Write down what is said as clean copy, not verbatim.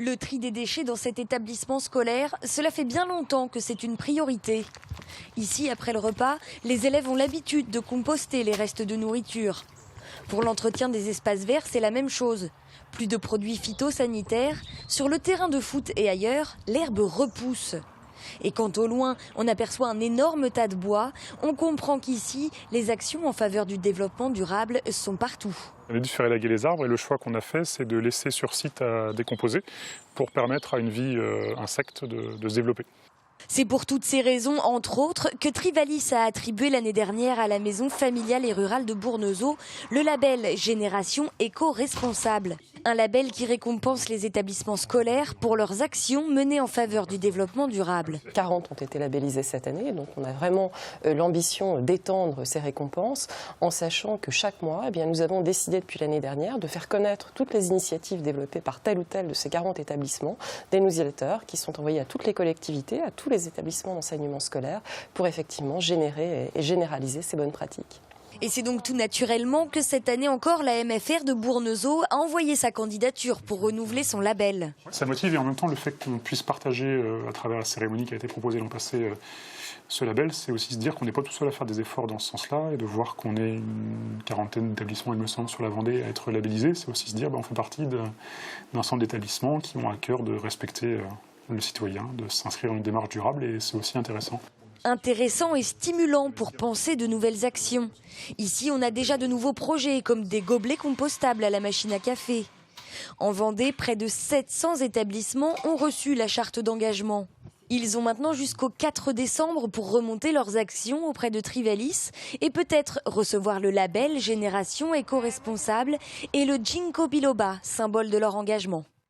Le tri des déchets dans cet établissement scolaire, cela fait bien longtemps que c'est une priorité. Ici, après le repas, les élèves ont l'habitude de composter les restes de nourriture. Pour l'entretien des espaces verts, c'est la même chose. Plus de produits phytosanitaires. Sur le terrain de foot et ailleurs, l'herbe repousse. Et quand au loin, on aperçoit un énorme tas de bois, on comprend qu'ici, les actions en faveur du développement durable sont partout. On a dû faire élaguer les arbres et le choix qu'on a fait, c'est de laisser sur site à décomposer pour permettre à une vie insecte de se développer. C'est pour toutes ces raisons, entre autres, que Trivalis a attribué l'année dernière à la maison familiale et rurale de Bournezeau le label Génération éco-responsable. Un label qui récompense les établissements scolaires pour leurs actions menées en faveur du développement durable. 40 ont été labellisés cette année, donc on a vraiment l'ambition d'étendre ces récompenses en sachant que chaque mois, nous avons décidé depuis l'année dernière de faire connaître toutes les initiatives développées par tel ou tel de ces 40 établissements, des newsletters qui sont envoyés à toutes les collectivités, à tous les établissements d'enseignement scolaire pour effectivement générer et généraliser ces bonnes pratiques. Et c'est donc tout naturellement que cette année encore, la MFR de Bournezeau a envoyé sa candidature pour renouveler son label. Ça motive et en même temps le fait qu'on puisse partager à travers la cérémonie qui a été proposée l'an passé ce label, c'est aussi se dire qu'on n'est pas tout seul à faire des efforts dans ce sens-là et de voir qu'on est une quarantaine d'établissements, il me semble, sur la Vendée à être labellisés. C'est aussi se dire on fait partie d'un ensemble d'établissements qui ont à cœur de respecter le citoyen, de s'inscrire dans une démarche durable et c'est aussi intéressant. Intéressant et stimulant pour penser de nouvelles actions. Ici, on a déjà de nouveaux projets comme des gobelets compostables à la machine à café. En Vendée, près de 700 établissements ont reçu la charte d'engagement. Ils ont maintenant jusqu'au 4 décembre pour remonter leurs actions auprès de Trivalis et peut-être recevoir le label Génération éco-responsable et le Ginkgo biloba, symbole de leur engagement.